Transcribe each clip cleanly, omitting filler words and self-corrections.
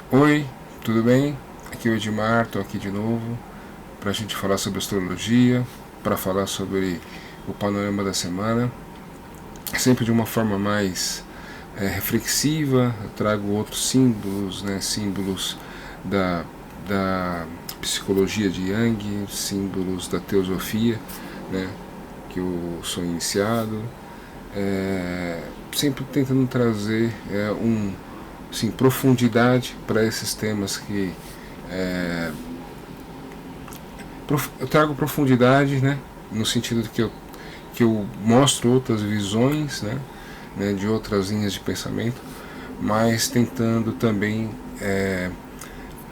Oi, tudo bem? Aqui é o Edmar, estou aqui de novo para a gente falar sobre astrologia, para falar sobre o panorama da semana, sempre de uma forma mais reflexiva. Eu trago outros símbolos, símbolos da psicologia de Jung, símbolos da teosofia, né, que eu sou iniciado, sempre tentando trazer sim, profundidade para esses temas que eu trago profundidade, né, no sentido de que eu mostro outras visões, de outras linhas de pensamento, mas tentando também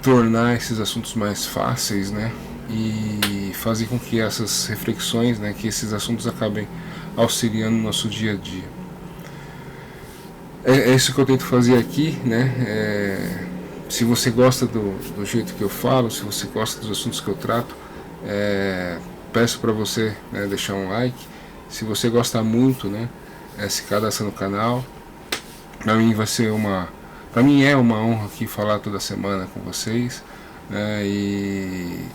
tornar esses assuntos mais fáceis, e fazer com que essas reflexões, que esses assuntos acabem auxiliando no nosso dia a dia. É isso que eu tento fazer aqui, se você gosta do jeito que eu falo, se você gosta dos assuntos que eu trato, peço para você, deixar um like. Se você gostar muito, se cadastra no canal. Para mim é uma honra aqui falar toda semana com vocês, e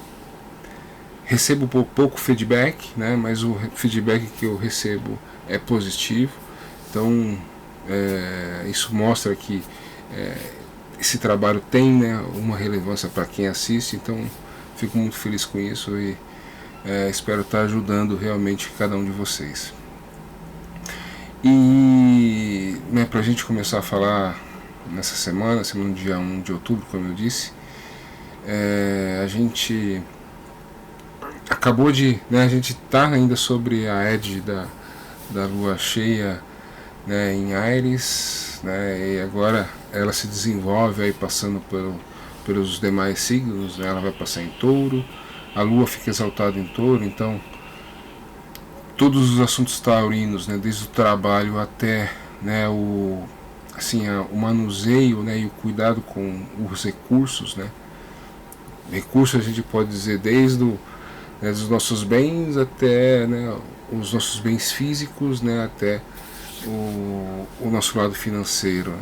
recebo pouco feedback, mas o feedback que eu recebo é positivo. Então isso mostra que esse trabalho tem, uma relevância para quem assiste. Então fico muito feliz com isso e espero estar ajudando realmente cada um de vocês. E para a gente começar a falar nessa semana do dia 1 de outubro, como eu disse, a gente acabou de, a gente está ainda sobre a edge da lua cheia, em Áries, e agora ela se desenvolve aí passando pelos demais signos, ela vai passar em Touro, a lua fica exaltada em Touro. Então todos os assuntos taurinos, desde o trabalho até o manuseio, e o cuidado com os recursos, recursos a gente pode dizer desde os nossos bens até os nossos bens físicos, até o nosso lado financeiro,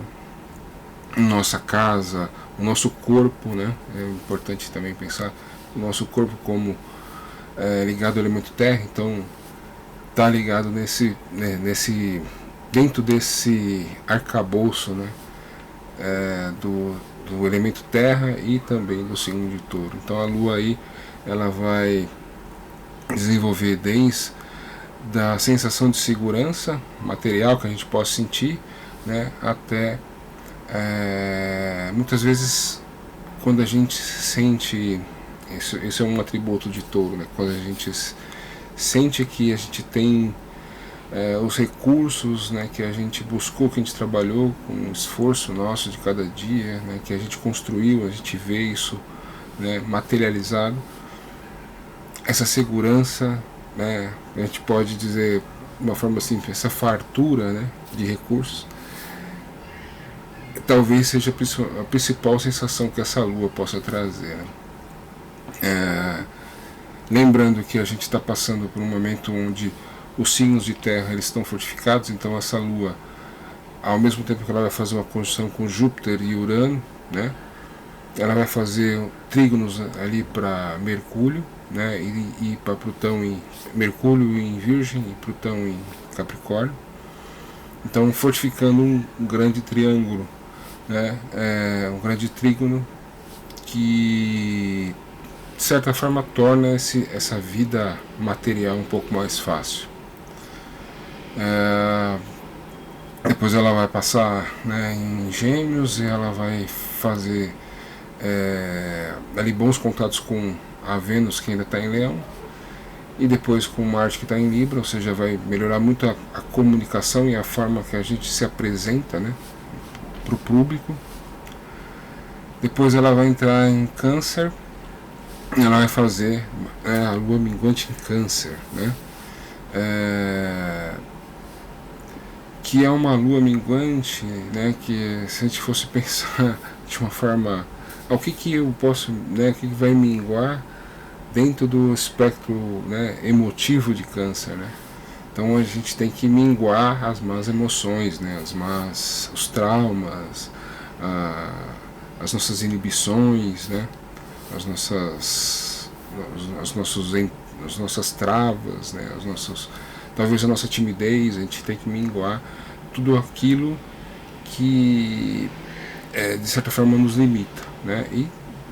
nossa casa, o nosso corpo, é importante também pensar o nosso corpo como ligado ao elemento terra. Então está ligado dentro desse arcabouço, do elemento terra e também do signo de Touro. Então a lua aí ela vai desenvolver desde da sensação de segurança material que a gente possa sentir, até muitas vezes quando a gente sente isso é um atributo de Touro, quando a gente sente que a gente tem os recursos, que a gente buscou, que a gente trabalhou com o esforço nosso de cada dia, que a gente construiu, a gente vê isso materializado. Essa segurança, a gente pode dizer de uma forma simples, essa fartura de recursos, talvez seja a principal sensação que essa lua possa trazer. Lembrando que a gente está passando por um momento onde os signos de terra eles estão fortificados. Então essa lua, ao mesmo tempo que ela vai fazer uma conjunção com Júpiter e Urano, ela vai fazer trígonos ali para Mercúrio, e para Plutão em Mercúrio em Virgem e Plutão em Capricórnio. Então fortificando um grande triângulo, um grande trígono que de certa forma torna essa vida material um pouco mais fácil. Depois ela vai passar em Gêmeos e ela vai fazer ali bons contatos com a Vênus, que ainda está em Leão, e depois com Marte, que está em Libra, ou seja, vai melhorar muito a comunicação e a forma que a gente se apresenta para o público. Depois ela vai entrar em Câncer, ela vai fazer a lua minguante em Câncer, que é uma lua minguante, que se a gente fosse pensar de uma forma, o que eu posso, o que vai minguar dentro do espectro emotivo de Câncer, Então a gente tem que minguar as más emoções, os traumas, as nossas inibições, né? as nossas as nossas travas, né? Talvez a nossa timidez. A gente tem que minguar tudo aquilo que de certa forma nos limita, né? E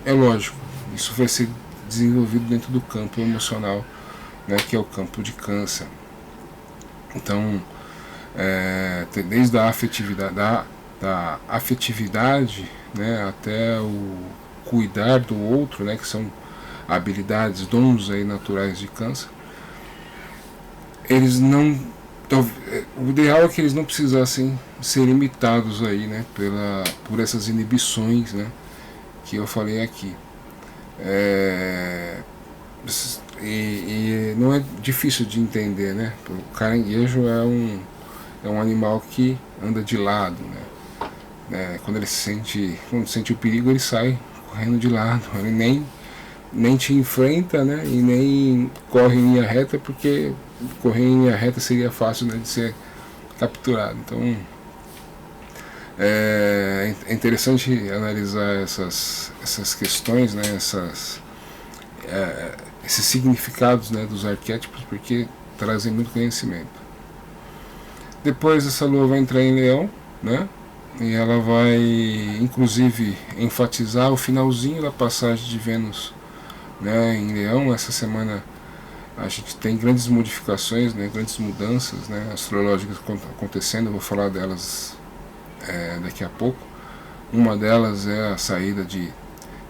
é lógico, isso vai ser desenvolvido dentro do campo emocional, né? Que é o campo de Câncer. Então, desde a afetividade, da afetividade, né, até o cuidar do outro, né, que são habilidades, dons aí naturais de Câncer, eles não, o ideal é que eles não precisassem ser limitados aí, né, por essas inibições, né, que eu falei aqui. E não é difícil de entender, né? O caranguejo é um animal que anda de lado, né? Quando sente o perigo, ele sai correndo de lado. Ele nem te enfrenta, né? E nem corre em linha reta, porque correr em linha reta seria fácil, né, de ser capturado. Então é interessante analisar essas questões, né? Esses significados, né, dos arquétipos, porque trazem muito conhecimento. Depois essa lua vai entrar em Leão, né? E ela vai inclusive enfatizar o finalzinho da passagem de Vênus, né, em Leão. Essa semana a gente tem grandes modificações, né, grandes mudanças, né, astrológicas acontecendo. Eu vou falar delas daqui a pouco. Uma delas é a saída de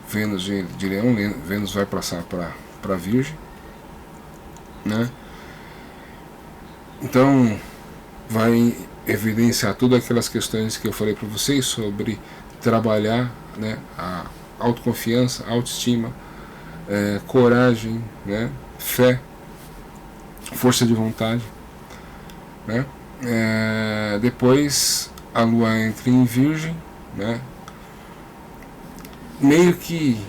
Vênus de Leão. Vênus vai passar para Virgem, né? Então vai evidenciar todas aquelas questões que eu falei para vocês sobre trabalhar, né, a autoconfiança, autoestima, coragem, né, fé, força de vontade, né? Depois a lua entra em Virgem, né? Meio que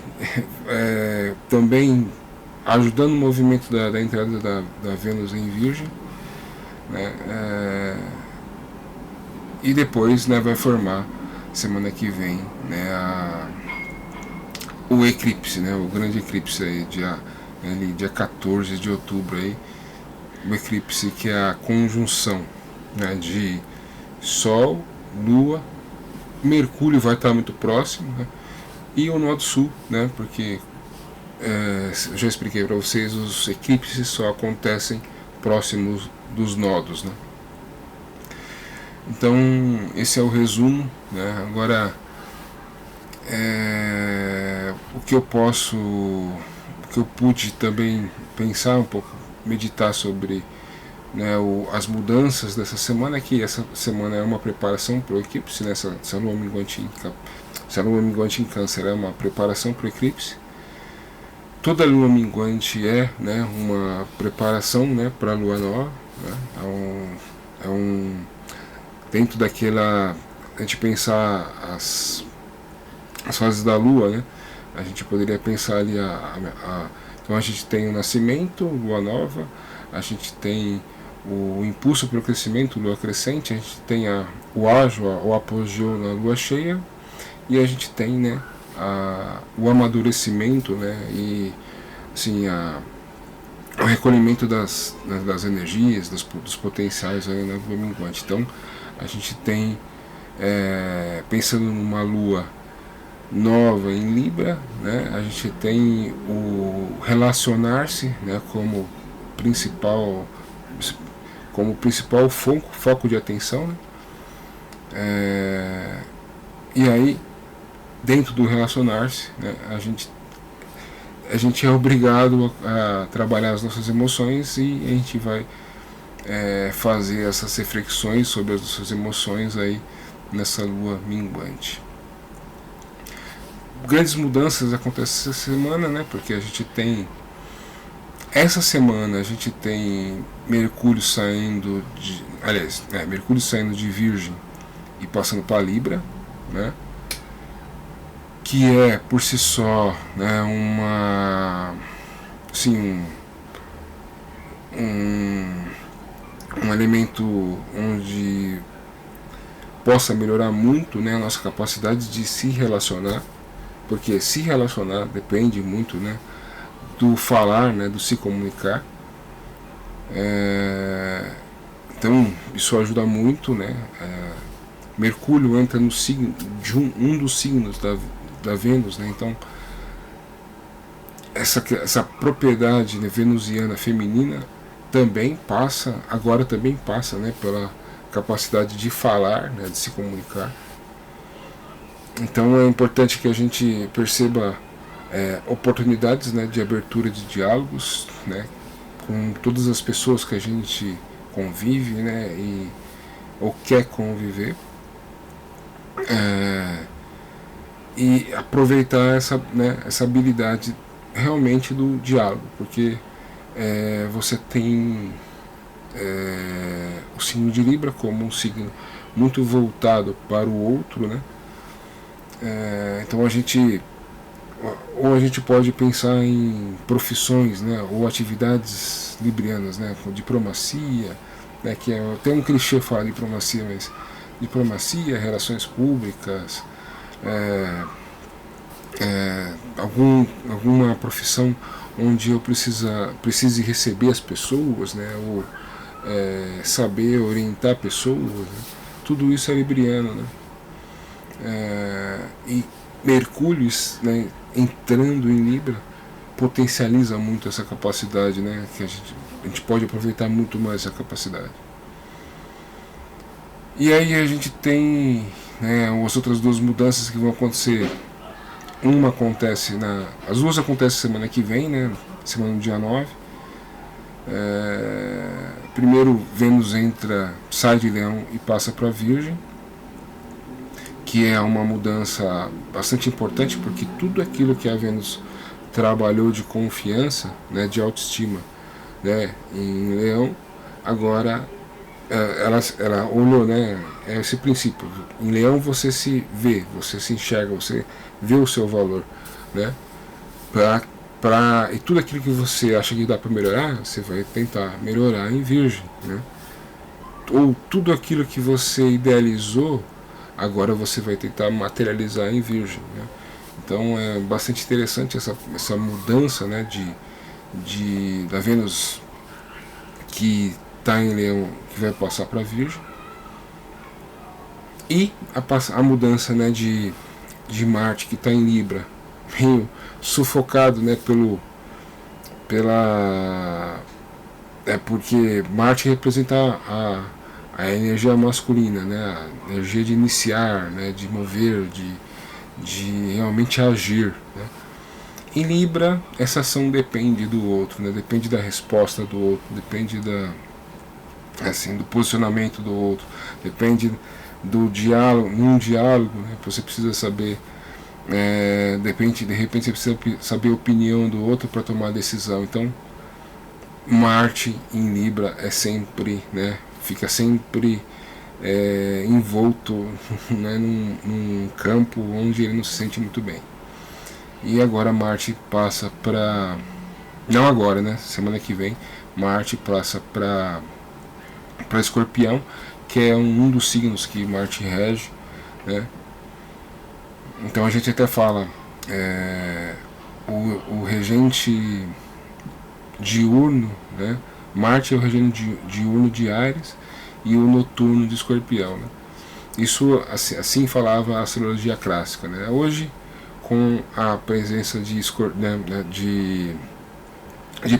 também ajudando o movimento da entrada da Vênus em Virgem, né? E depois, né, vai formar semana que vem, né, o eclipse, né, o grande eclipse aí, dia 14 de outubro aí, o eclipse que é a conjunção, né, de Sol, Lua, Mercúrio vai estar muito próximo, né, e o Nó Sul, né, porque eu já expliquei para vocês, os eclipses só acontecem próximos dos nodos, né. Então esse é o resumo, né. Agora o que eu pude também pensar um pouco, meditar sobre, né, as mudanças dessa semana, que essa semana é uma preparação para o eclipse, né, essa lua minguante em Câncer é uma preparação para o eclipse. Toda lua minguante né, uma preparação, né, para a lua nova, né, dentro daquela, a gente pensar as fases da lua, né, a gente poderia pensar ali então a gente tem o nascimento, lua nova, a gente tem o impulso para o crescimento, lua crescente, a gente tem o ágio, o apogeu na lua cheia, e a gente tem, né, o amadurecimento, né, e assim, o recolhimento das energias, dos potenciais aí na lua minguante. Então a gente tem, pensando numa lua nova em Libra, né, a gente tem o relacionar-se, né, como principal foco de atenção, né? E aí, dentro do relacionar-se, né, a gente é obrigado a trabalhar as nossas emoções, e a gente vai fazer essas reflexões sobre as nossas emoções aí nessa lua minguante. Grandes mudanças acontecem essa semana, né, porque a gente tem, essa semana a gente tem Mercúrio saindo de Virgem e passando para Libra, né, que é por si só, né, um elemento onde possa melhorar muito, né, a nossa capacidade de se relacionar, porque se relacionar depende muito, né, do falar, né, do se comunicar. Então isso ajuda muito, né? Mercúrio entra no signo de um dos signos da Vênus, né? Então essa propriedade, né, venusiana feminina também passa, né, pela capacidade de falar, né, de se comunicar. Então é importante que a gente perceba oportunidades, né, de abertura de diálogos, né, com todas as pessoas que a gente convive, né, ou quer conviver, e aproveitar essa habilidade realmente do diálogo, porque você tem o signo de Libra como um signo muito voltado para o outro, né? Então a gente pode pensar em profissões, né, ou atividades librianas, né, com diplomacia, né, que tem um clichê falar diplomacia, mas diplomacia, relações públicas, alguma profissão onde eu precise receber as pessoas, né, ou saber orientar pessoas, né, tudo isso é libriano, né? E Mercúrio, né, entrando em Libra, potencializa muito essa capacidade, né, que a gente pode aproveitar muito mais essa capacidade. E aí a gente tem, né, as outras duas mudanças que vão acontecer. As duas acontecem semana que vem, né, semana do dia 9. Primeiro, Vênus sai de Leão e passa para Virgem, que é uma mudança bastante importante, porque tudo aquilo que a Vênus trabalhou de confiança, né, de autoestima, né, em Leão, agora ela olhou, né, esse princípio. Em Leão você se vê, você se enxerga, você vê o seu valor, né, e tudo aquilo que você acha que dá para melhorar, você vai tentar melhorar em Virgem, né, ou tudo aquilo que você idealizou, agora você vai tentar materializar em Virgem, né? Então é bastante interessante essa mudança, né, da Vênus que está em Leão, que vai passar para Virgem, e a mudança, né, de Marte, que está em Libra, meio sufocado, né, porque Marte representa a energia masculina, né, a energia de iniciar, né, de mover, de realmente agir, né. Em Libra, essa ação depende do outro, né, depende da resposta do outro, depende do posicionamento do outro, depende do diálogo, num diálogo, né, você precisa saber, de repente você precisa saber a opinião do outro para tomar a decisão. Então Marte em Libra fica sempre envolto, né, num campo onde ele não se sente muito bem. E agora Marte passa para... Não agora, né? Semana que vem Marte passa para Escorpião, que é um dos signos que Marte rege, né? Então a gente até fala o regente diurno, né? Marte é o regente diurno de Áries e o noturno de Escorpião, né? Isso assim falava a astrologia clássica, né? Hoje, com a presença de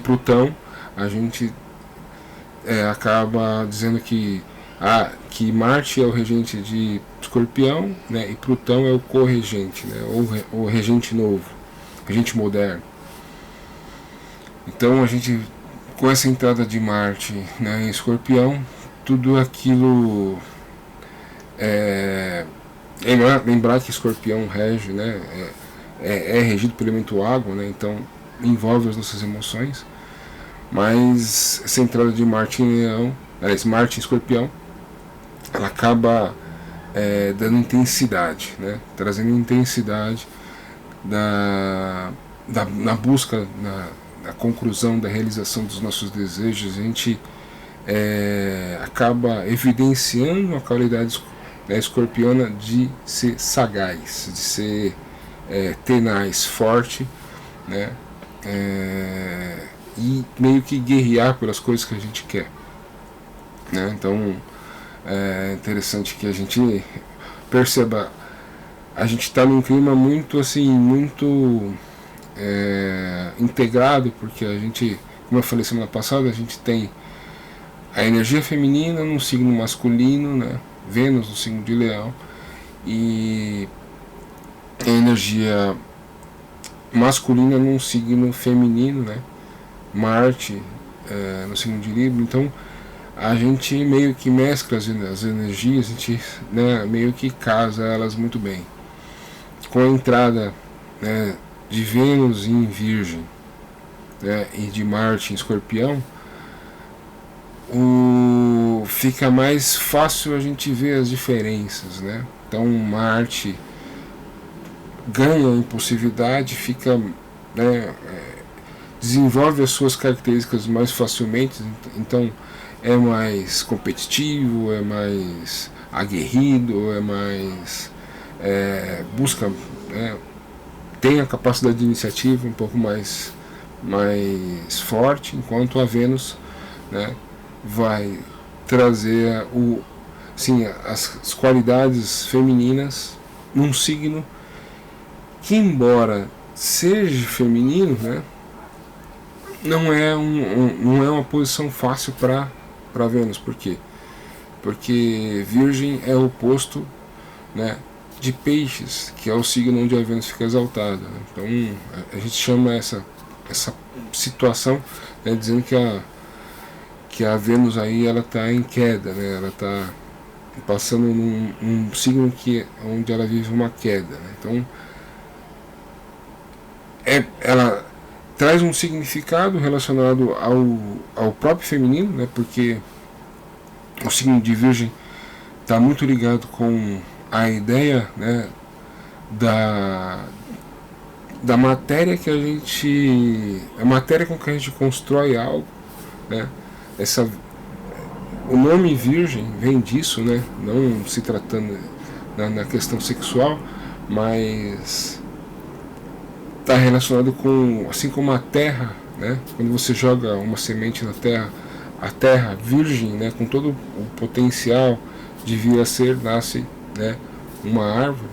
Plutão, a gente acaba dizendo que Marte é o regente de Escorpião, né, e Plutão é o corregente, né, ou o regente novo, regente moderno. Então a gente, com essa entrada de Marte, né, em Escorpião, tudo aquilo lembrar que Escorpião rege, né, é regido pelo elemento água, né, então envolve as nossas emoções, mas essa entrada de Marte em Leão, Marte em Escorpião, ela acaba dando intensidade, né, trazendo intensidade na busca, na conclusão, da realização dos nossos desejos. A gente acaba evidenciando a qualidade escorpiana de ser sagaz, de ser tenaz, forte, né? E meio que guerrear pelas coisas que a gente quer, né? Então é interessante que a gente perceba, a gente está num clima muito assim, muito integrado, porque a gente, como eu falei semana passada, a gente tem a energia feminina num signo masculino, né? Vênus no signo de Leão, e a energia masculina num signo feminino, né? Marte no signo de Libra. Então a gente meio que mescla as energias, a gente, né, meio que casa elas muito bem. Com a entrada, né, de Vênus em Virgem, né, e de Marte em Escorpião, fica mais fácil a gente ver as diferenças, né? Então Marte ganha impulsividade, fica, né, desenvolve as suas características mais facilmente, então é mais competitivo, é mais aguerrido, é mais busca, né, tem a capacidade de iniciativa um pouco mais forte, enquanto a Vênus, né, vai trazer as qualidades femininas num signo que, embora seja feminino, né, não é uma posição fácil para Vênus. Por quê? Porque Virgem é o oposto, né, de Peixes, que é o signo onde a Vênus fica exaltada, né? Então a gente chama essa situação, né, dizendo que a Vênus aí ela está em queda, né? Ela está passando num signo onde ela vive uma queda, né? Então ela traz um significado relacionado ao próprio feminino, né? Porque o signo de Virgem está muito ligado com a ideia, né, da matéria que a matéria com que a gente constrói algo, né? O nome Virgem vem disso, né? Não se tratando na questão sexual, mas está relacionado com, assim como a terra, né? Quando você joga uma semente na terra, a terra virgem, né, com todo o potencial de vir a ser, nasce, né, uma árvore.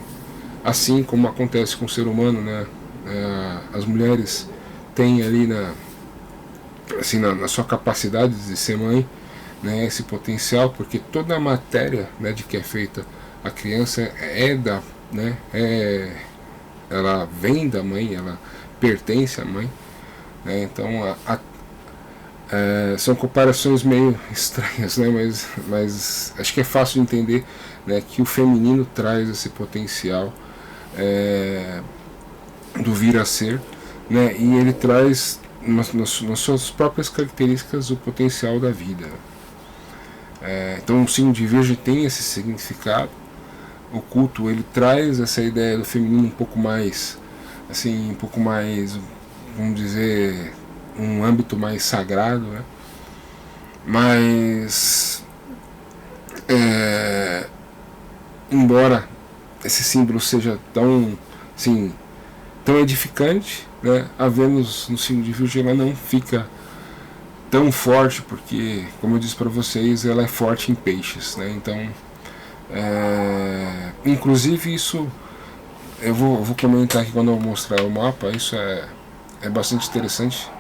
Assim como acontece com o ser humano, né? As mulheres têm ali na sua capacidade de ser mãe, né, esse potencial, porque toda a matéria, né, de que é feita a criança né, ela vem da mãe, ela pertence à mãe, né? Então são comparações meio estranhas, né, mas acho que é fácil de entender, né, que o feminino traz esse potencial do vir a ser, né, e ele traz nas suas próprias características o potencial da vida. Então o signo de Virgem tem esse significado oculto, ele traz essa ideia do feminino um pouco mais, assim, um pouco mais, vamos dizer, um âmbito mais sagrado, né? Mas embora esse símbolo seja tão, assim, tão edificante, né, a Vênus no signo de Virgem ela não fica tão forte, porque, como eu disse para vocês, ela é forte em Peixes, né? Então inclusive isso eu vou comentar aqui quando eu mostrar o mapa. Isso é bastante interessante,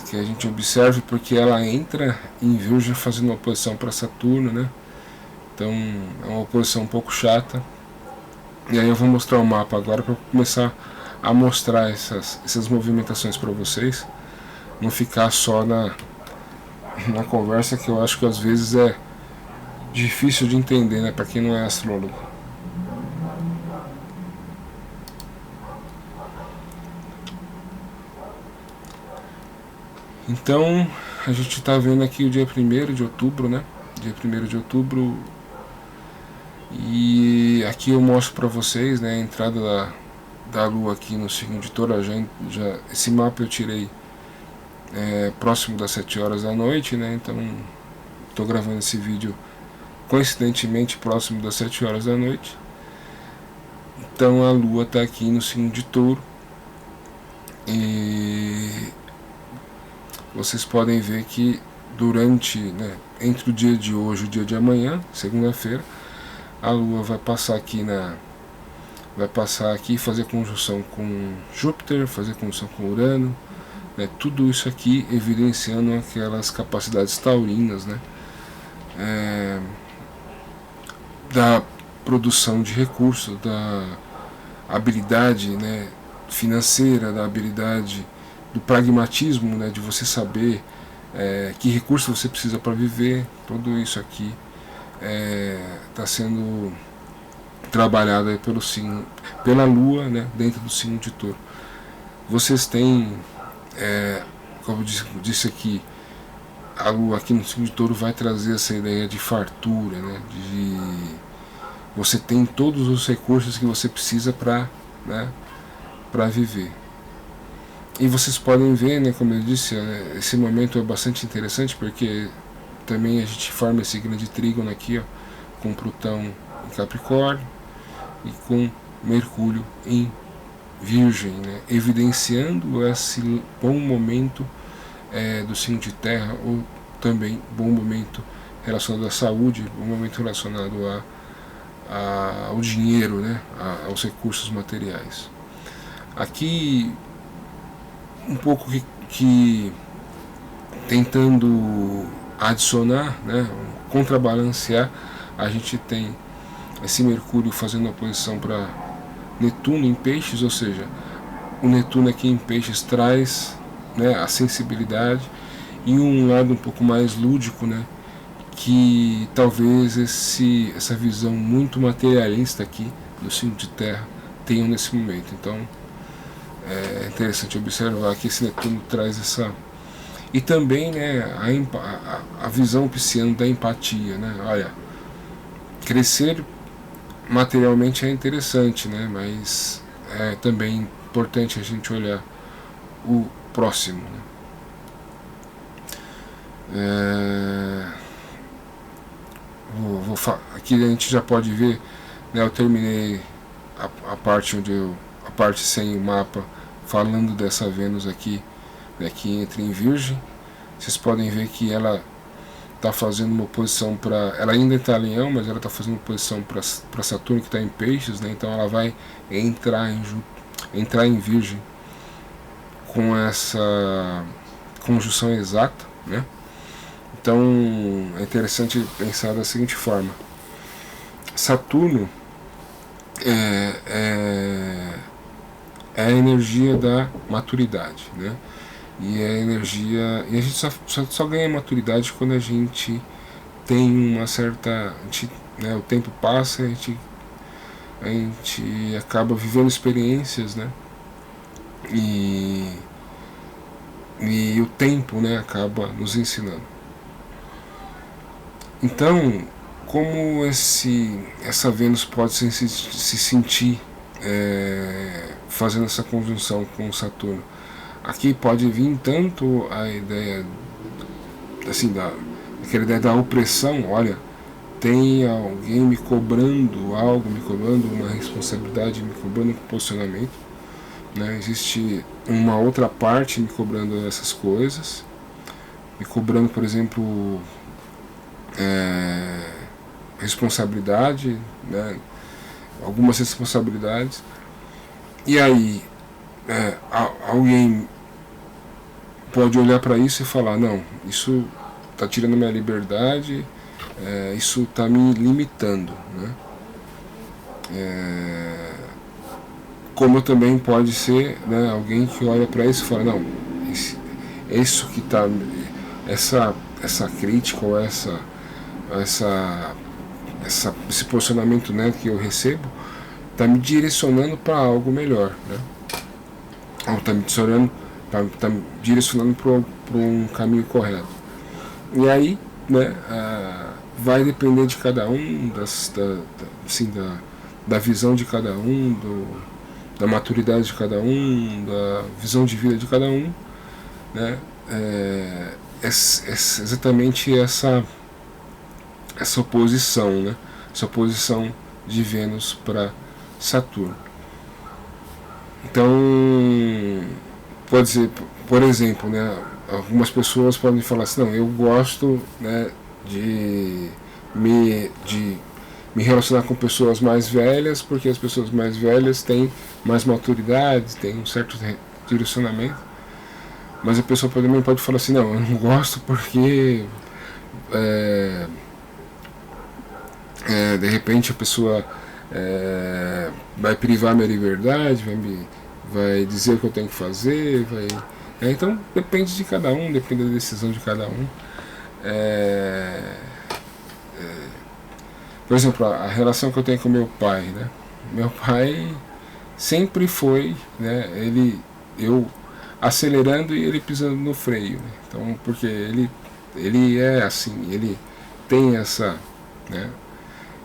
que a gente observe, porque ela entra em Virgem fazendo uma oposição para Saturno, né? Então é uma oposição um pouco chata. E aí eu vou mostrar o mapa agora para começar a mostrar essas movimentações para vocês, não ficar só na conversa, que eu acho que às vezes é difícil de entender, né, para quem não é astrólogo. Então a gente está vendo aqui o dia 1º de outubro, né? Dia 1º de outubro. E aqui eu mostro para vocês, né, a entrada da Lua aqui no signo de Touro. Esse mapa eu tirei próximo das 7 horas da noite, né? Então estou gravando esse vídeo coincidentemente próximo das 7 horas da noite. Então a Lua está aqui no signo de Touro, e vocês podem ver que durante, né, entre o dia de hoje e o dia de amanhã, segunda-feira, a Lua vai passar aqui fazer conjunção com Júpiter, fazer conjunção com Urano, né, tudo isso aqui evidenciando aquelas capacidades taurinas, né, da produção de recursos, da habilidade, né, financeira, da habilidade do pragmatismo, né, de você saber que recurso você precisa para viver. Tudo isso aqui está sendo trabalhado aí pela Lua, né, dentro do signo de Touro. Vocês têm, como eu disse aqui, a Lua aqui no signo de Touro vai trazer essa ideia de fartura, né, de você tem todos os recursos que você precisa para, né, para viver. E vocês podem ver, né, como eu disse, esse momento é bastante interessante, porque também a gente forma esse grande trígono aqui, ó, com Plutão em Capricórnio e com Mercúrio em Virgem, né, evidenciando esse bom momento do signo de Terra, ou também bom momento relacionado à saúde, bom momento relacionado ao dinheiro, né, aos recursos materiais. Aqui um pouco que tentando adicionar, né, contrabalancear, a gente tem esse Mercúrio fazendo oposição para Netuno em Peixes, ou seja, o Netuno aqui em Peixes traz, né, a sensibilidade e um lado um pouco mais lúdico, né, que talvez essa visão muito materialista aqui do signo de Terra tenham nesse momento. Então é interessante observar que esse Netuno traz essa... E também, né, a visão pisciana da empatia, né? Olha, crescer materialmente é interessante, né, mas é também importante a gente olhar o próximo, né? Aqui a gente já pode ver, né, eu terminei a parte a parte sem o mapa, falando dessa Vênus aqui, né, que entra em Virgem. Vocês podem ver que ela está fazendo uma oposição para... Ela ainda está em Leão, mas ela está fazendo uma oposição para Saturno, que está em Peixes, né? Então ela vai entrar em Virgem com essa conjunção exata, né? Então é interessante pensar da seguinte forma: Saturno é a energia da maturidade, né? E é a energia... E a gente só ganha maturidade quando a gente tem uma certa... né, o tempo passa, a gente acaba vivendo experiências, né? E o tempo, né, acaba nos ensinando. Então, como essa Vênus pode se sentir fazendo essa conjunção com Saturno? Aqui pode vir tanto a ideia, assim, aquela ideia da opressão. Olha, tem alguém me cobrando algo, me cobrando uma responsabilidade, me cobrando um posicionamento, né? Existe uma outra parte me cobrando essas coisas, me cobrando, por exemplo, responsabilidade, né? Algumas responsabilidades. E aí alguém pode olhar para isso e falar: não, isso está tirando minha liberdade, isso está me limitando, né? Como também pode ser, né, alguém que olha para isso e fala: não, isso que está, essa crítica ou esse posicionamento, né, que eu recebo, está me direcionando para algo melhor, né? Ou está me direcionando para um caminho correto. E aí, né, vai depender de cada um, da visão de cada um, da maturidade de cada um, da visão de vida de cada um, né? Exatamente essa oposição, né? Essa oposição de Vênus para Saturno. Então, pode ser, por exemplo, né, algumas pessoas podem falar assim, não, eu gosto, né, de me relacionar com pessoas mais velhas, porque as pessoas mais velhas têm mais maturidade, têm um certo direcionamento. Mas a pessoa também pode falar assim, não, eu não gosto porque de repente a pessoa vai privar minha liberdade, vai dizer o que eu tenho que fazer, então depende de cada um, depende da decisão de cada um. Por exemplo, a relação que eu tenho com meu pai, né? Meu pai sempre foi, né? Eu acelerando e ele pisando no freio, né? Então, porque ele é assim, ele tem essa, né?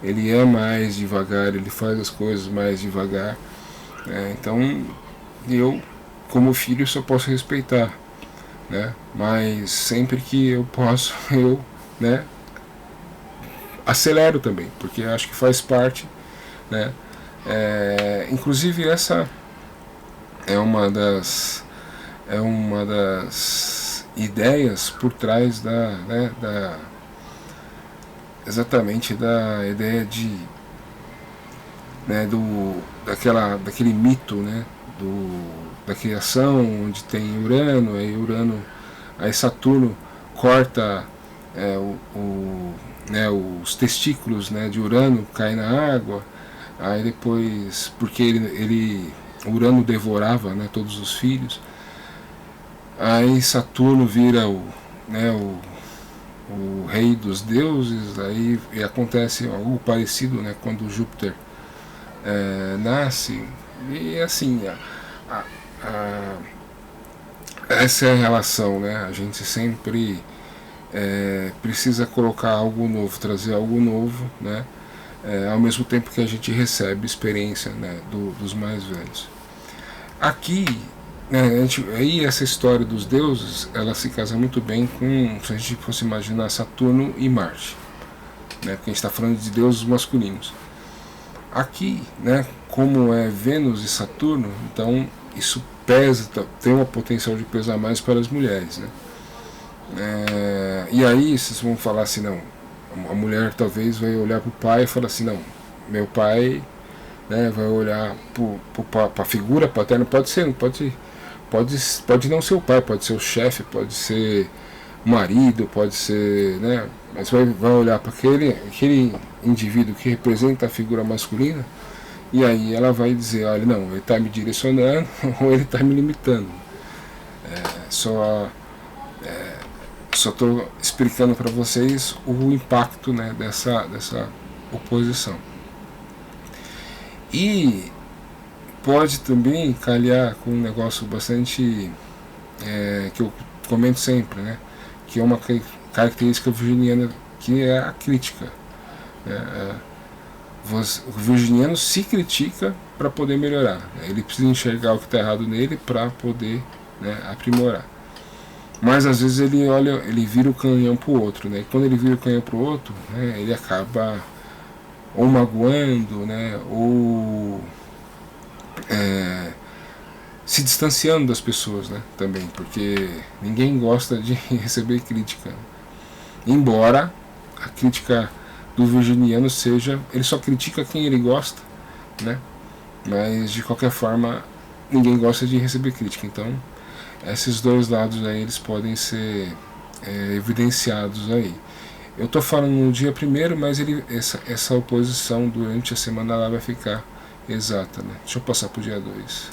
Ele é mais devagar, ele faz as coisas mais devagar, né? Então eu, como filho, só posso respeitar, né? Mas sempre que eu posso, eu, né, acelero também, porque acho que faz parte, né? Inclusive essa é uma das ideias por trás exatamente da ideia de, né, daquele mito, né, da criação, onde tem aí Saturno corta né, os testículos, né, de Urano, caem na água, aí depois, porque Urano devorava, né, todos os filhos, aí Saturno vira né, o rei dos deuses, aí acontece algo parecido, né, quando Júpiter nasce, e assim, essa é a relação, né, a gente sempre precisa colocar algo novo, trazer algo novo, né, ao mesmo tempo que a gente recebe experiência, né, dos mais velhos. Aqui, né, aí essa história dos deuses, ela se casa muito bem com, se a gente fosse imaginar, Saturno e Marte, né, porque a gente está falando de deuses masculinos. Aqui, né, como é Vênus e Saturno, então isso pesa, tem uma potencial de pesar mais para as mulheres, né? E aí vocês vão falar assim, não, a mulher talvez vai olhar para o pai e falar assim, não, meu pai, né, vai olhar para a figura paterna, pode não ser o pai, pode ser o chefe, pode ser o marido, pode ser, né, mas vai olhar para aquele indivíduo que representa a figura masculina, e aí ela vai dizer, olha, não, ele está me direcionando ou ele está me limitando. Só estou explicando para vocês o impacto, né, dessa oposição. E pode também calhar com um negócio bastante que eu comento sempre, né, que é uma característica virginiana, que é a crítica. O virginiano se critica para poder melhorar, né? Ele precisa enxergar o que está errado nele para poder, né, aprimorar. Mas às vezes ele vira o canhão pro outro, né? E quando ele vira o canhão pro outro, né, ele acaba ou magoando, né, ou se distanciando das pessoas, né, também, porque ninguém gosta de receber crítica. Embora a crítica do virginiano seja, ele só critica quem ele gosta, né? Mas de qualquer forma ninguém gosta de receber crítica. Então esses dois lados aí, eles podem ser evidenciados aí. Eu estou falando no dia primeiro, mas essa oposição durante a semana ela vai ficar exata, né? Deixa eu passar para o dia 2.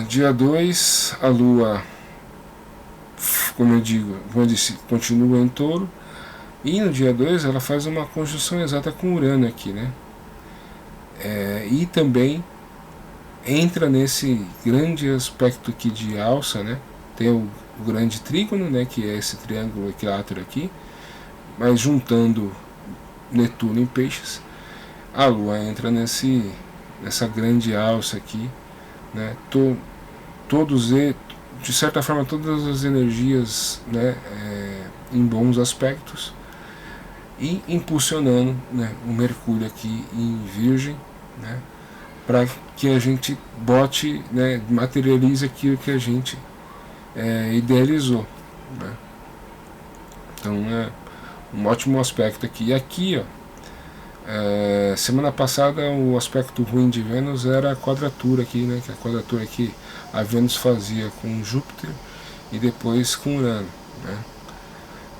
Dia 2, a Lua, como eu disse, continua em Touro, e no dia 2 ela faz uma conjunção exata com Urano aqui, né? E também entra nesse grande aspecto aqui de alça, né? Tem o grande trígono, né, que é esse triângulo equilátero aqui, mas juntando Netuno em Peixes, a Lua entra nessa grande alça aqui, né? De certa forma todas as energias, né, em bons aspectos, e impulsionando, né, o Mercúrio aqui em Virgem, né, para que a gente bote, né, materialize aquilo que a gente idealizou, né. Então é um ótimo aspecto aqui. E aqui, ó, semana passada o aspecto ruim de Vênus era a quadratura aqui, né, que é a quadratura que a Vênus fazia com Júpiter e depois com Urano, né.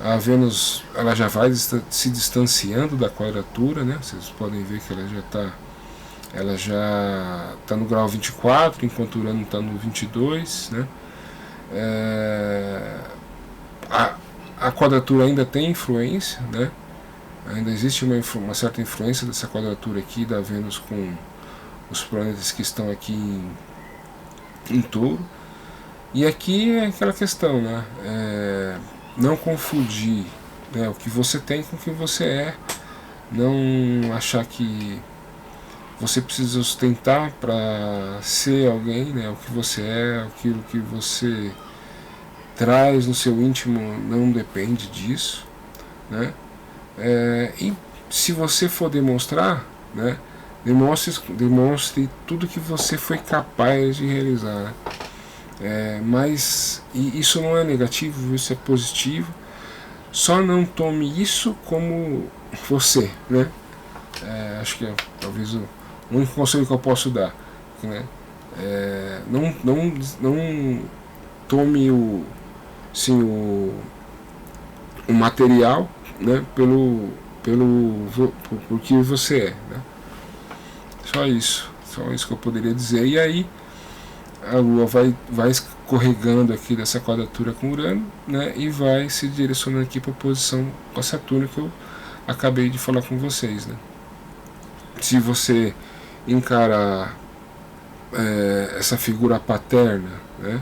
A Vênus, ela já vai se distanciando da quadratura, né, vocês podem ver que ela já está no grau 24, enquanto o Urano está no 22, né. A quadratura ainda tem influência, né, ainda existe uma certa influência dessa quadratura aqui da Vênus com os planetas que estão aqui em Touro. E aqui é aquela questão, né, não confundir, né, o que você tem com o que você é, não achar que você precisa sustentar para ser alguém, né, o que você é, aquilo que você traz no seu íntimo não depende disso, né. E se você for demonstrar, né, demonstre tudo que você foi capaz de realizar, né. Mas isso não é negativo, isso é positivo. Só não tome isso como você, né. Acho que é talvez o único conselho que eu posso dar, né. Não tome o material, né, por que você é, né. Só isso que eu poderia dizer. E aí a Lua vai escorregando aqui dessa quadratura com Urano, né, e vai se direcionando aqui para a posição com Saturno que eu acabei de falar com vocês, né. Se você encarar essa figura paterna, né,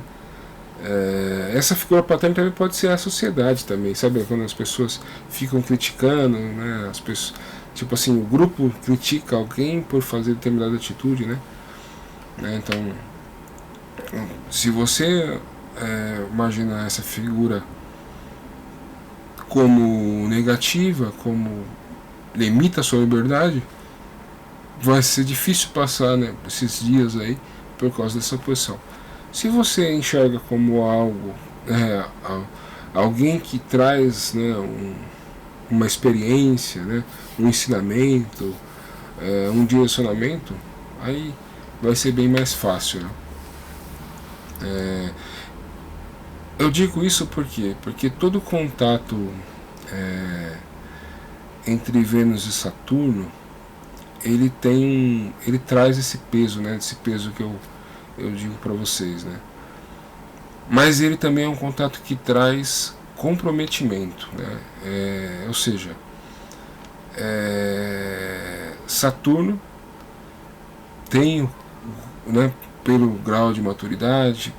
essa figura paterna também pode ser a sociedade também, sabe, quando as pessoas ficam criticando, né, as pessoas, tipo assim, o grupo critica alguém por fazer determinada atitude, né, então se você imaginar essa figura como negativa, como limita a sua liberdade, vai ser difícil passar, né, esses dias aí por causa dessa posição. Se você enxerga como algo, alguém que traz, né, uma experiência, né, um ensinamento, um direcionamento, aí vai ser bem mais fácil, né. Eu digo isso porque todo contato entre Vênus e Saturno, ele traz esse peso, né, esse peso que eu digo para vocês, né. Mas ele também é um contato que traz comprometimento, né, ou seja, Saturno tem, né, pelo grau de maturidade,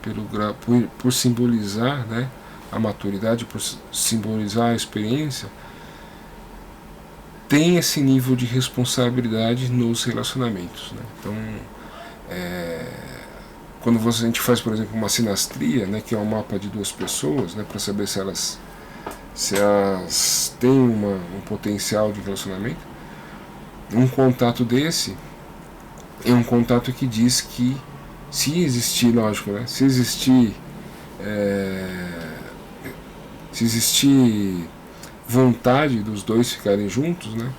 por simbolizar, né, a maturidade, por simbolizar a experiência, tem esse nível de responsabilidade nos relacionamentos, né. Então, quando a gente faz, por exemplo, uma sinastria, né, que é um mapa de duas pessoas, né, para saber se elas têm um potencial de relacionamento, um contato desse é um contato que diz que, se existir, lógico, né, se existir vontade dos dois ficarem juntos, né,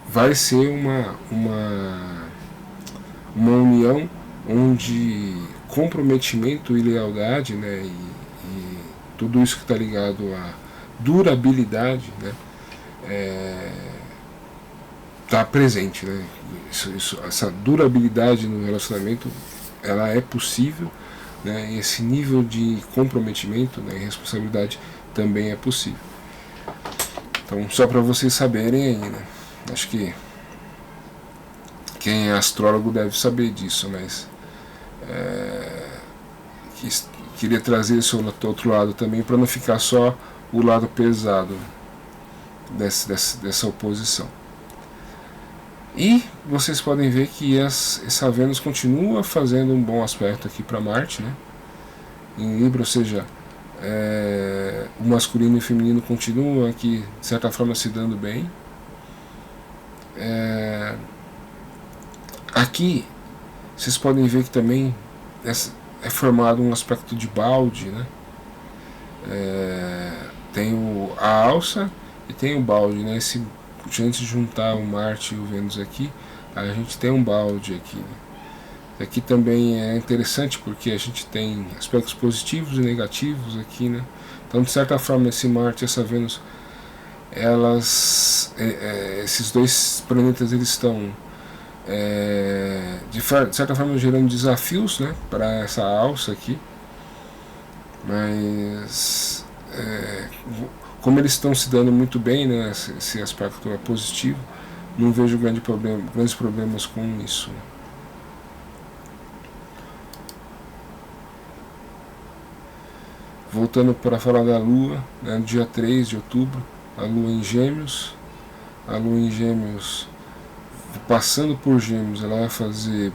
vai ser uma união onde comprometimento e lealdade, né, e tudo isso que está ligado à durabilidade, né, está presente, né. Essa durabilidade no relacionamento, ela é possível, né, e esse nível de comprometimento, né, e responsabilidade também é possível. Então, só para vocês saberem aí, né, acho que quem é astrólogo deve saber disso, mas queria trazer esse outro lado também, para não ficar só o lado pesado dessa oposição. E vocês podem ver que essa Vênus continua fazendo um bom aspecto aqui para Marte, né, em Libra, ou seja, o masculino e o feminino continuam aqui, de certa forma, se dando bem. Aqui vocês podem ver que também é formado um aspecto de balde, né? Tem a alça e tem o balde, né? Se a gente juntar o Marte e o Vênus aqui, a gente tem um balde aqui, né? Aqui também é interessante porque a gente tem aspectos positivos e negativos aqui, né? Então, de certa forma, esse Marte e essa Vênus, esses dois planetas, eles estão de certa forma gerando desafios, né, para essa alça aqui, mas como eles estão se dando muito bem, né, esse aspecto é positivo, não vejo grandes problemas com isso. Voltando para falar da Lua, né, no dia 3 de outubro, a Lua em Gêmeos, passando por Gêmeos, ela vai fazer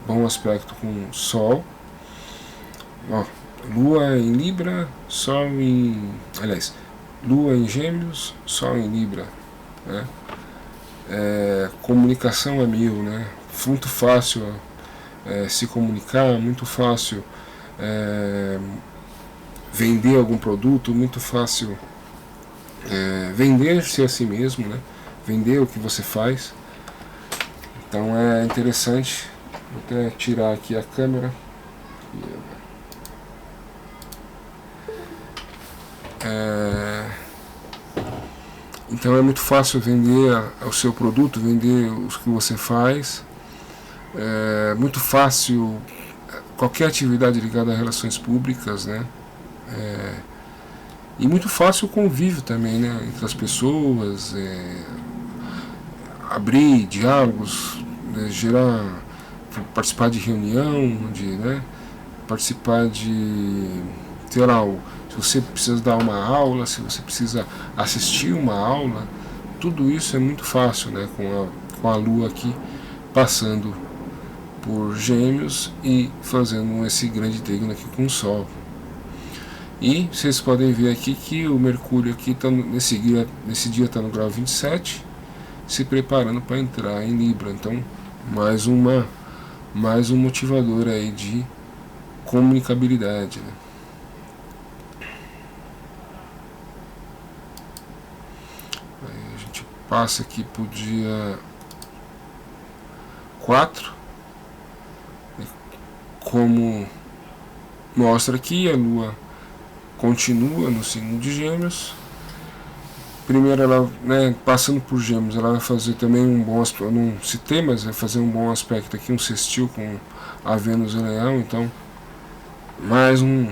bom aspecto com o Sol. Ó, Lua em Libra, Sol em... Aliás, Lua em Gêmeos, Sol em Libra, né? Comunicação é mil, né? Muito fácil se comunicar, muito fácil vender algum produto, muito fácil vender-se a si mesmo, né? Vender o que você faz. Então é interessante. Vou até tirar aqui a câmera. Então é muito fácil vender o seu produto, vender os que você faz. É muito fácil qualquer atividade ligada a relações públicas, né? E muito fácil o convívio também, né, entre as pessoas, abrir diálogos, né, participar de reunião, né, participar de, sei lá, se você precisa dar uma aula, se você precisa assistir uma aula, tudo isso é muito fácil, né, com a Lua aqui passando por Gêmeos e fazendo esse grande trígono aqui com o Sol. E vocês podem ver aqui que o Mercúrio aqui tá nesse dia está no grau 27, se preparando para entrar em Libra. Então mais um motivador aí de comunicabilidade, né? Aí a gente passa aqui para o dia 4, como mostra aqui, a Lua continua no signo de Gêmeos. Primeiro ela, né, passando por Gêmeos, ela vai fazer também um bom aspecto, não citei, mas vai fazer um bom aspecto aqui, um sextil com a Vênus em Leão. Então mais um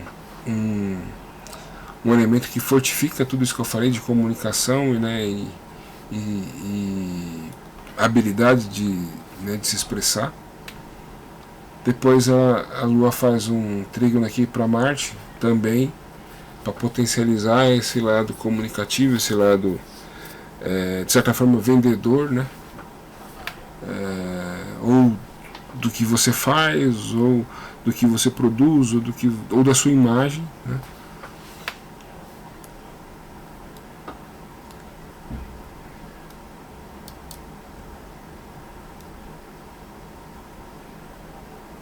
elemento que fortifica tudo isso que eu falei de comunicação, né, e habilidade de se expressar. Depois a Lua faz um trígono aqui para Marte também, para potencializar esse lado comunicativo, esse lado de certa forma vendedor, né? Ou do que você faz, ou do que você produz, ou da sua imagem, né?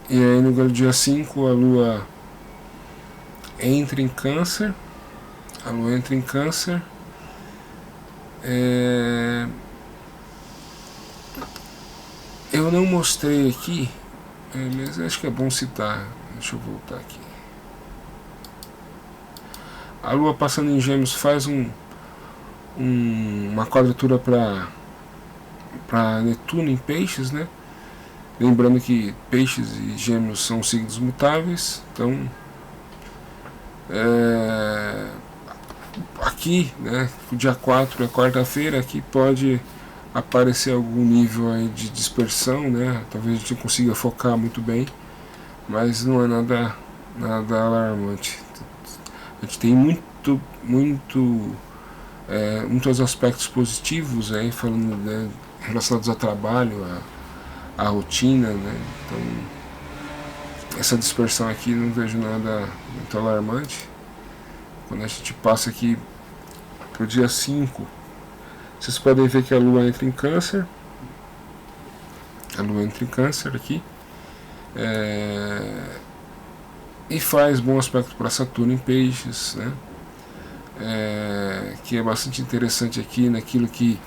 E aí no dia 5 a Lua entra em Câncer. A Lua entra em Câncer. Eu não mostrei aqui, mas acho que é bom citar. Deixa eu voltar aqui. A Lua passando em Gêmeos faz uma quadratura para Netuno em Peixes, né? Lembrando que Peixes e Gêmeos são signos mutáveis, então aqui, né, o dia 4 é quarta-feira, aqui pode aparecer algum nível aí de dispersão, né? Talvez a gente não consiga focar muito bem, mas não é nada alarmante. A gente tem muitos aspectos positivos aí, falando, né, relacionados ao trabalho, a rotina, né? Então essa dispersão aqui não vejo nada muito alarmante. Quando a gente passa aqui pro dia 5, vocês podem ver que a Lua entra em Câncer. a Lua entra em Câncer aqui, e faz bom aspecto para Saturno em Peixes, né? Que é bastante interessante aqui naquilo que,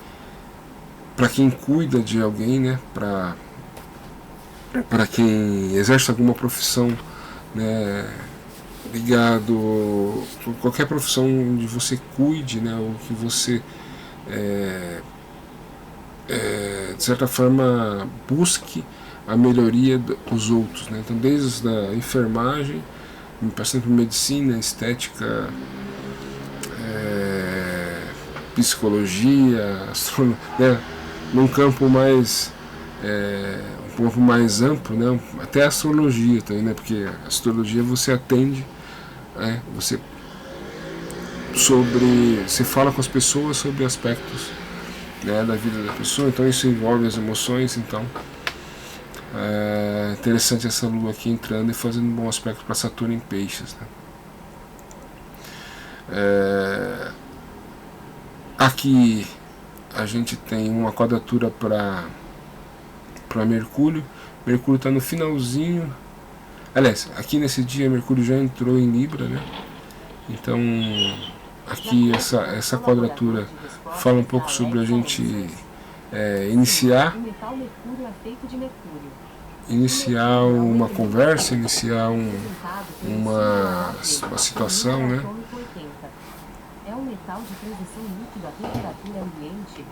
para quem cuida de alguém, né? Para quem exerce alguma profissão, né? Ligado a qualquer profissão onde você cuide, né? Ou que você de certa forma busque a melhoria dos outros, né? Então, desde a enfermagem, passando por medicina, estética, psicologia, astronomia, né? Num campo mais um pouco mais amplo, né? Até a astrologia também, né? Porque a astrologia você atende, né? Você fala com as pessoas sobre aspectos, né, da vida da pessoa, então isso envolve as emoções. Então é interessante essa Lua aqui entrando e fazendo um bom aspecto para Saturno em Peixes, né? Aqui a gente tem uma quadratura para Mercúrio. Mercúrio está no finalzinho. Aliás, aqui nesse dia Mercúrio já entrou em Libra, né? Então aqui essa quadratura fala um pouco sobre a gente iniciar uma conversa, iniciar uma situação, né? É um metal de transição líquida à temperatura ambiente.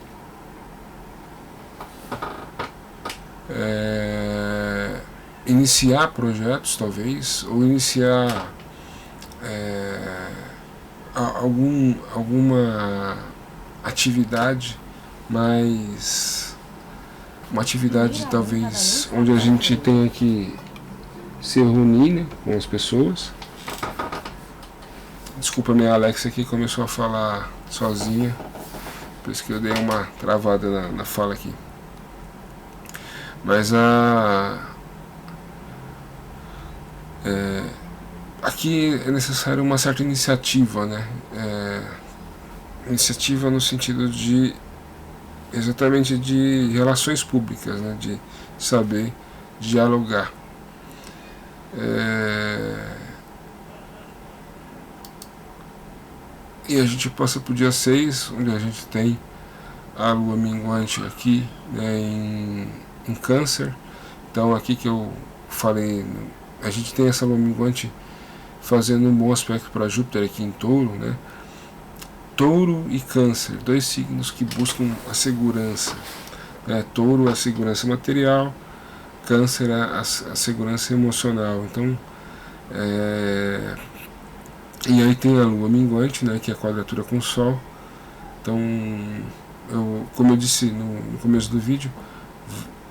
Iniciar projetos, talvez, ou iniciar alguma atividade mais, uma atividade talvez onde a gente tenha que se reunir, né, com as pessoas. Desculpa, minha Alexa aqui começou a falar sozinha, por isso que eu dei uma travada na fala aqui. Mas aqui é necessário uma certa iniciativa, né? Iniciativa no sentido de exatamente de relações públicas, né? De saber dialogar. E a gente passa para o dia 6, onde a gente tem a Lua minguante aqui, né, em Câncer. Então aqui que eu falei, a gente tem essa Lua minguante fazendo um bom aspecto para Júpiter aqui em Touro, né? Touro e Câncer, dois signos que buscam a segurança, né? Touro é a segurança material, Câncer é a segurança emocional. Então e aí tem a Lua minguante, né, que é a quadratura com o Sol. Então, como eu disse no começo do vídeo,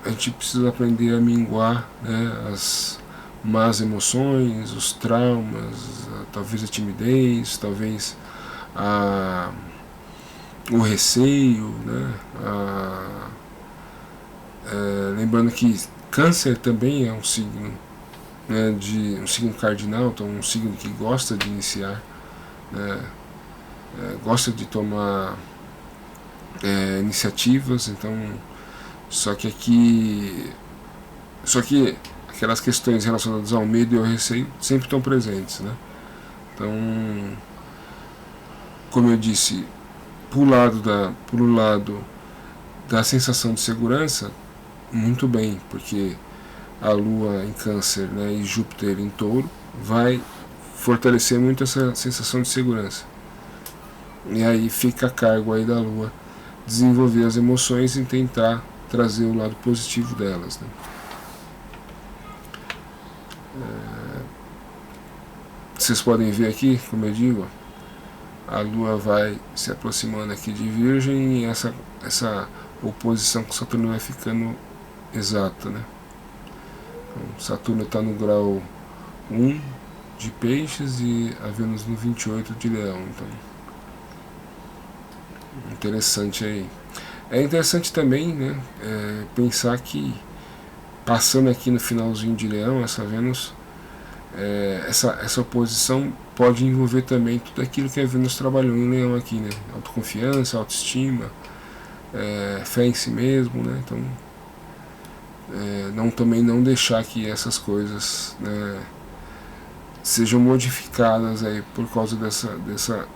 a gente precisa aprender a minguar, né, as más emoções, os traumas, talvez a timidez, talvez o receio, né, lembrando que Câncer também é um signo, né, de um signo cardinal, então um signo que gosta de iniciar, né, gosta de tomar iniciativas. Então, só que aquelas questões relacionadas ao medo e ao receio sempre estão presentes, né? Então, como eu disse, por um lado da sensação de segurança, muito bem, porque a Lua em Câncer, né, e Júpiter em Touro vai fortalecer muito essa sensação de segurança. E aí fica a cargo aí da Lua desenvolver as emoções e tentar trazer o lado positivo delas, né? Vocês podem ver aqui, como eu digo, a Lua vai se aproximando aqui de Virgem e essa oposição com Saturno vai ficando exata, né? Então, Saturno está no grau 1 de Peixes e a Vênus no 28 de Leão. Então, interessante aí. É interessante também, né, pensar que passando aqui no finalzinho de Leão, essa Vênus, essa oposição pode envolver também tudo aquilo que a Vênus trabalhou em Leão aqui, né? Autoconfiança, autoestima, fé em si mesmo, né? Então também não deixar que essas coisas, né, sejam modificadas aí por causa dessa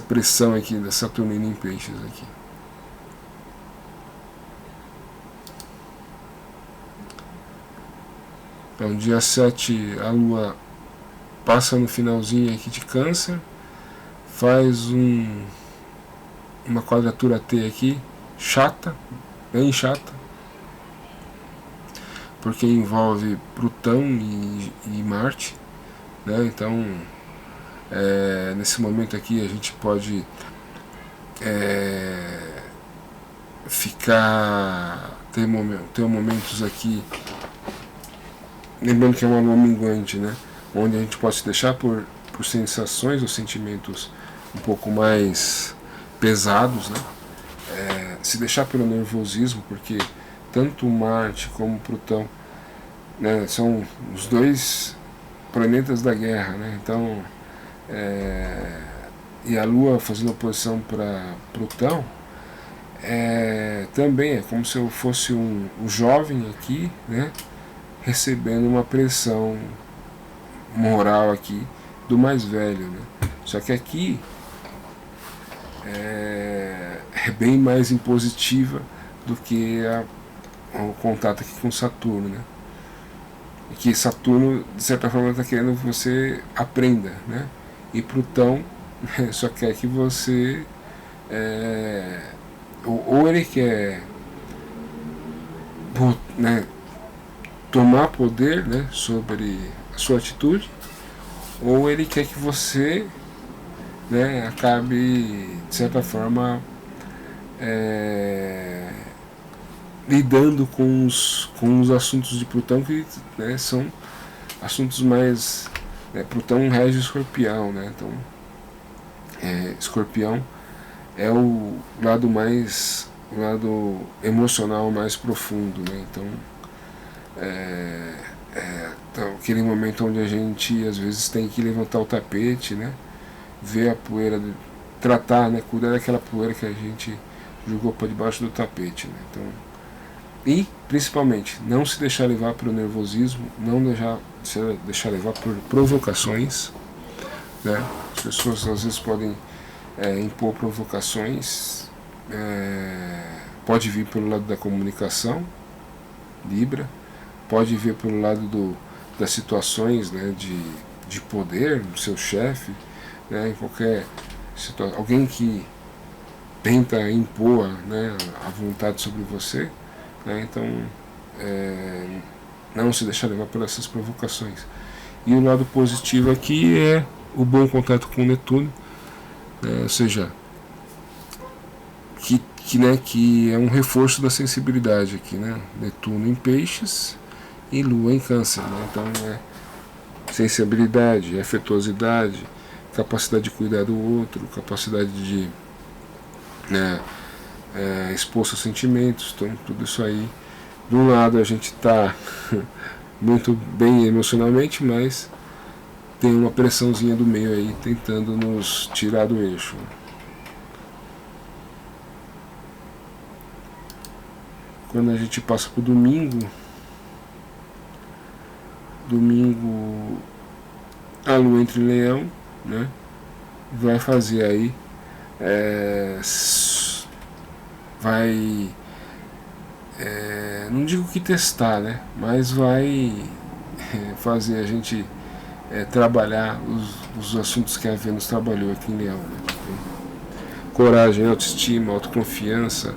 pressão aqui, da Saturnina em Peixes aqui. Então, dia 7 a Lua passa no finalzinho aqui de Câncer, faz uma quadratura T aqui, chata, bem chata, porque envolve Plutão e Marte, né? Então, nesse momento aqui a gente pode ter momentos aqui, lembrando que é uma lua minguante, né? Onde a gente pode se deixar por sensações ou sentimentos um pouco mais pesados, né? Se deixar pelo nervosismo, porque tanto Marte como Plutão, né, são os dois planetas da guerra, né? Então, e a Lua fazendo oposição para Plutão, também é como se eu fosse um jovem aqui, né, recebendo uma pressão moral aqui do mais velho, né? Só que aqui é bem mais impositiva do que o contato aqui com Saturno, né? E que Saturno, de certa forma, está querendo que você aprenda, né? E Plutão só quer que você ou ele quer, né, tomar poder, né, sobre a sua atitude, ou ele quer que você, né, acabe, de certa forma, lidando com os assuntos de Plutão, que, né, são assuntos mais, né, Plutão rege Escorpião, né? Então, Escorpião é o lado emocional mais profundo, né? Então, então, aquele momento onde a gente às vezes tem que levantar o tapete, né? Ver a poeira, tratar, né? Cuidar daquela poeira que a gente jogou para debaixo do tapete, né? Então, e principalmente não se deixar levar pelo nervosismo, não se deixar levar por provocações, né? As pessoas às vezes podem impor provocações, pode vir pelo lado da comunicação, Libra, pode vir pelo lado das situações, né, de poder, do seu chefe, né, em qualquer situação, alguém que tenta impor, né, a vontade sobre você, né? Então, não se deixar levar por essas provocações. E o lado positivo aqui é o bom contato com o Netuno, né, ou seja, que é um reforço da sensibilidade aqui, né? Netuno em Peixes e Lua em Câncer, né? Então sensibilidade, afetuosidade, capacidade de cuidar do outro, capacidade de, né, expor seus sentimentos. Então tudo isso aí, de um lado a gente está muito bem emocionalmente, mas tem uma pressãozinha do meio aí tentando nos tirar do eixo. Quando a gente passa para o domingo, a Lua entra em Leão, né? Vai fazer aí, não digo que testar, né? Mas vai fazer a gente trabalhar os assuntos que a Vênus trabalhou aqui em Leão, né? Coragem, autoestima, autoconfiança,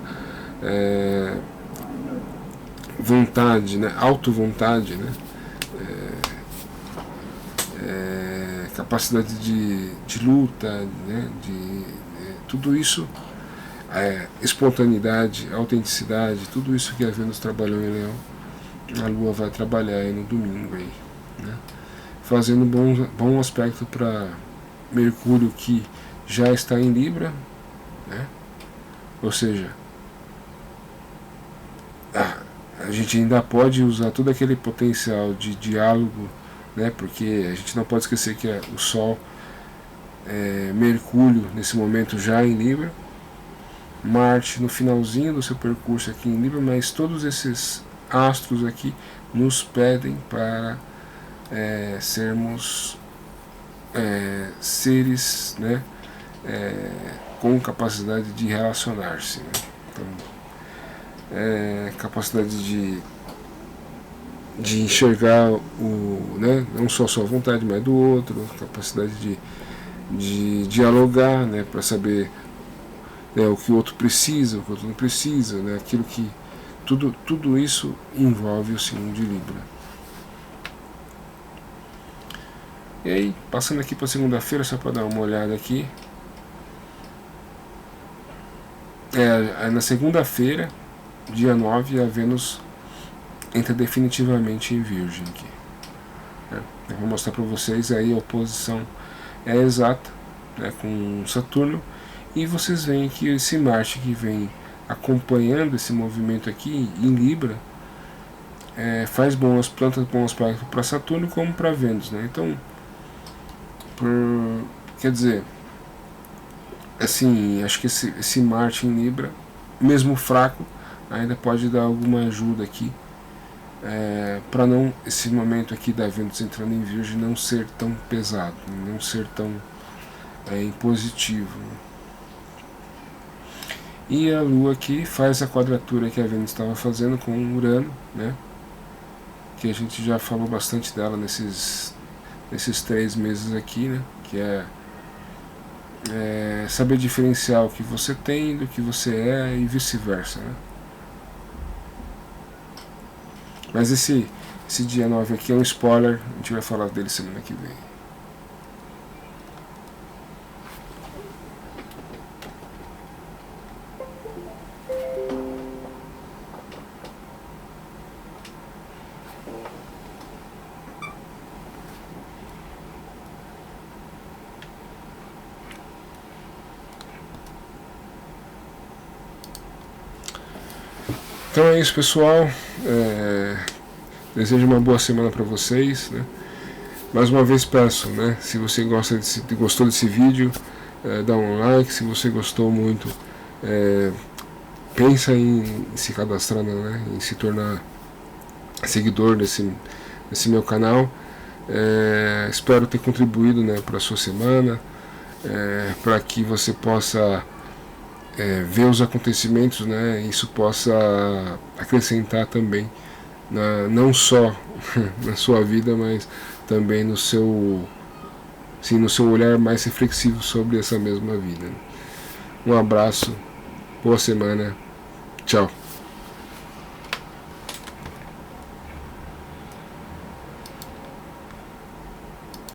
vontade, né? Autovontade, né? Capacidade de luta, né? Tudo isso, espontaneidade, autenticidade, tudo isso que a Vênus trabalhou em Leão, a Lua vai trabalhar aí no domingo aí, né? Fazendo bom aspecto para Mercúrio, que já está em Libra, né? Ou seja, a gente ainda pode usar todo aquele potencial de diálogo, né? Porque a gente não pode esquecer que o Sol, Mercúrio nesse momento já em Libra, Marte no finalzinho do seu percurso aqui em Libra, mas todos esses astros aqui nos pedem para sermos seres, né, com capacidade de relacionar-se, né? Então, capacidade de enxergar né, não só a sua vontade, mas do outro, capacidade de dialogar, né, para saber, né, o que o outro precisa, o que o outro não precisa, né, aquilo que tudo isso envolve o signo de Libra. E aí, passando aqui para segunda-feira, só para dar uma olhada aqui. Na segunda-feira, dia 9, a Vênus entra definitivamente em Virgem aqui. Eu vou mostrar para vocês aí a oposição exata, né, com Saturno, e vocês veem que esse Marte que vem acompanhando esse movimento aqui em Libra faz plantas boas para Saturno como para Vênus, né? Então, quer dizer, assim, acho que esse Marte em Libra, mesmo fraco, ainda pode dar alguma ajuda aqui, para não, esse momento aqui da Vênus entrando em Virgem não ser tão pesado, não ser tão impositivo. E a Lua aqui faz a quadratura que a Vênus estava fazendo com Urano, né, que a gente já falou bastante dela nesses 3 meses aqui, né, que saber diferenciar o que você tem do que você é e vice-versa, né? Mas esse dia 9 aqui é um spoiler, a gente vai falar dele semana que vem. Então é isso, pessoal. Desejo uma boa semana para vocês, né? Mais uma vez peço, né, se você gostou desse vídeo, dá um like. Se você gostou muito, pensa em se cadastrar, né, em se tornar seguidor desse meu canal. Espero ter contribuído, né, para a sua semana, para que você possa ver os acontecimentos, né, isso possa acrescentar também, não só na sua vida, mas também no seu olhar mais reflexivo sobre essa mesma vida. Um abraço, boa semana, tchau.